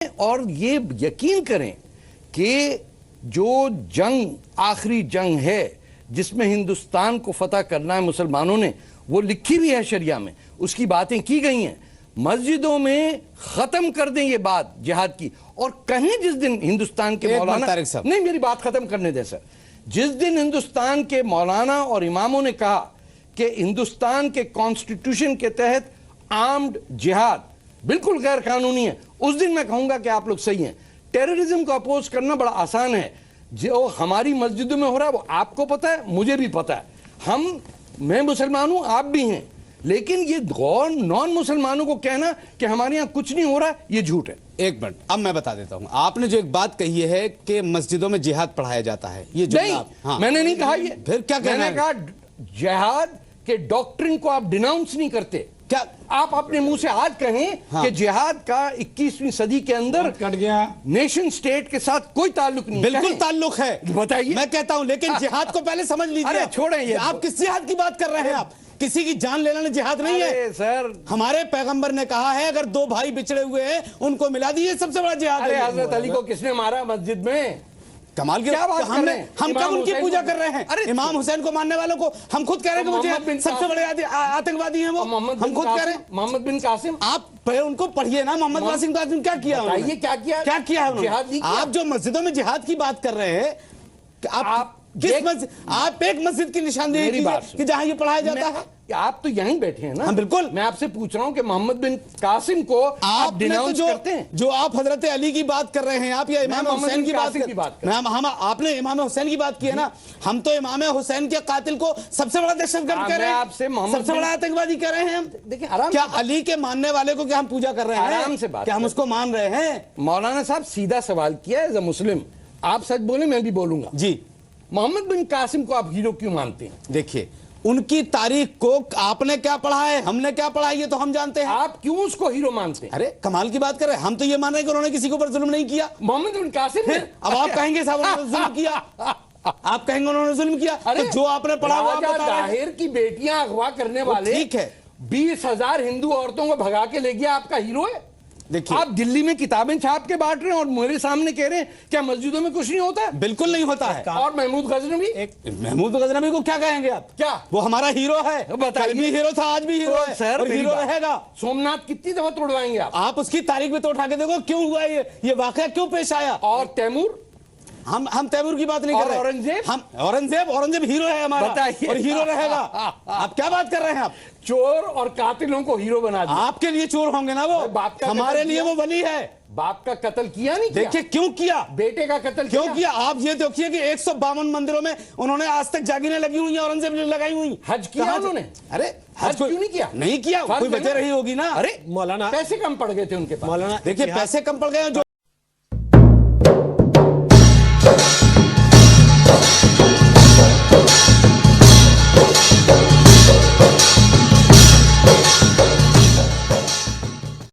اور یہ یقین کریں کہ جو جنگ آخری جنگ ہے جس میں ہندوستان کو فتح کرنا ہے مسلمانوں نے، وہ لکھی بھی ہے شریعہ میں، اس کی باتیں کی گئی ہیں۔ مسجدوں میں ختم کر دیں یہ بات جہاد کی، اور کہیں جس دن ہندوستان کے مولانا، نہیں میری بات ختم کرنے دیں سر، جس دن ہندوستان کے مولانا اور اماموں نے کہا کہ ہندوستان کے کانسٹیٹیوشن کے تحت آرمڈ جہاد بالکل غیر قانونی ہے، اس دن میں کہوں گا کہ آپ لوگ صحیح ہیں۔ ٹیررزم کو اپوز کرنا بڑا آسان ہے، جو ہماری مسجدوں میں ہو رہا ہے وہ آپ کو پتہ ہے، مجھے بھی پتہ ہے، میں مسلمان ہوں، آپ بھی ہیں، لیکن یہ نان مسلمانوں کو کہنا کہ ہمارے یہاں کچھ نہیں ہو رہا یہ جھوٹ ہے۔ ایک منٹ اب میں بتا دیتا ہوں، آپ نے جو ایک بات کہی ہے کہ مسجدوں میں جہاد پڑھایا جاتا ہے، یہ نہیں، میں نے نہیں کہا یہ، پھر کیا کہنا ہے؟ میں نے کہا جہاد کے ڈاکٹرن کو آپ ڈیناؤنس نہیں کرتے۔ کیا آپ اپنے منہ سے آج کہیں کہ جہاد کا 21ویں صدی کے اندر نیشن سٹیٹ کے ساتھ کوئی تعلق نہیں؟ بالکل تعلق ہے، بتائیے۔ میں کہتا ہوں لیکن جہاد کو پہلے سمجھ لیجیے۔ چھوڑیں یہ، آپ کس جہاد کی بات کر رہے ہیں؟ آپ کسی کی جان لینا جہاد نہیں ہے سر۔ ہمارے پیغمبر نے کہا ہے اگر دو بھائی بچڑے ہوئے ہیں ان کو ملا دیجیے، سب سے بڑا جہاد ہے۔ حضرت علی کو کس نے مارا مسجد میں؟ کمال کی بات، ہم کب ان کی پوجا کر رہے ہیں؟ امام حسین کو ماننے والوں کو ہم خود کہہ رہے ہیں کہ وہ سب سے بڑے آتنکوادی ہیں، وہ ہم خود کہہ رہے ہیں۔ محمد بن قاسم، آپ ان کو پڑھیے نا، محمد بن قاسم کیا کیا انہوں نے؟ کیا کیا ہے انہوں نے؟ آپ جو مسجدوں میں جہاد کی بات کر رہے ہیں، آپ ایک مسجد کی نشاندہی کیجئے کہ جہاں یہ پڑھایا جاتا ہے۔ آپ تو یہیں بیٹھے ہیں نا؟ ہاں بالکل، میں آپ سے پوچھ رہا ہوں کہ محمد بن قاسم کو آپ ڈیناؤنس کرتے ہیں؟ جو آپ حضرت علی کی بات کر رہے ہیں آپ، یا امام حسین کی بات کر رہے ہیں؟ آپ نے امام حسین کی بات کی ہے نا، ہم تو امام حسین کے قاتل کو سب سے بڑا دہشت گرد کہہ رہے ہیں، سب سے بڑا آتنکوادی کہہ رہے ہیں ہم۔ دیکھیں آرام، کیا علی کے ماننے والے کو کیا ہم پوجا کر رہے ہیں؟ آرام سے بات، کیا ہم اس کو مان رہے ہیں؟ مولانا صاحب سیدھا سوال کیا ہے ایز اے مسلم، آپ سچ بولیں میں بھی بولوں گا۔ جی، محمد بن قاسم کو آپ ہیرو کیوں مانتے ہیں؟ دیکھیے ان کی تاریخ کو آپ نے کیا پڑھا ہے، ہم نے کیا پڑھا ہے، یہ تو ہم جانتے ہیں۔ آپ کیوں اس کو ہیرو مانتے ہیں؟ ارے کمال کی بات کر رہے ہیں، ہم تو یہ مان رہے ہیں کہ انہوں نے کسی کے اوپر ظلم نہیں کیا۔ محمد بن قاسم پھر اب آپ کہیں گے صاحب انہوں نے ظلم کیا، آپ کہیں گے انہوں نے ظلم کیا، تو جو آپ نے پڑھا وہ آپ بتا رہے ہیں۔ طاہر کی بیٹیاں اغوا کرنے والے ٹھیک ہے، 20,000 ہندو عورتوں کو بھگا کے لے گیا، آپ کا ہیرو ہے؟ دیکھیے آپ دلی میں کتابیں چھاپ کے بانٹ رہے ہیں اور میرے سامنے کہہ رہے ہیں کیا مسجدوں میں کچھ نہیں ہوتا ہے؟ بالکل نہیں ہوتا ہے۔ اور محمود غزنوی، محمود غزنوی کو کیا کہیں گے آپ؟ کیا وہ ہمارا ہیرو ہے، کل بھی ہیرو تھا، آج بھی ہیرو ہے اور ہیرو رہے گا۔ سومناتھ کتنی دفعہ توڑوائیں گے آپ اس کی تاریخ میں تو اٹھا کے دیکھو کیوں ہوا یہ واقعہ کیوں پیش آیا۔ اور تیمور، ہم تیمور کی بات نہیں کر رہے۔ اورنگزیب ہیرو ہے ہمارا اور ہیرو رہے گا۔ آپ کیا بات کر رہے ہیں؟ آپ چور اور قاتلوں کو ہیرو بنا دیا۔ آپ کے لیے چور ہوں گے نا وہ، ہمارے لیے وہ ولی ہے۔ باپ کا قتل کیا نہیں کیا؟ دیکھیے کیوں کیا، بیٹے کا قتل کیوں کیا؟ آپ یہ دیکھیے کہ 152 مندروں میں انہوں نے آج تک جاگیریں لگی ہوئی ہیں، اورنگزیب نے لگائی ہوئی۔ حج کیا انہوں نے؟ ارے حج کیوں نہیں کیا؟ نہیں کیا، کوئی وجہ رہی ہوگی نا۔ ارے مولانا پیسے کم پڑ گئے تھے ان کے پاس۔ دیکھیے پیسے کم پڑ گئے ہیں۔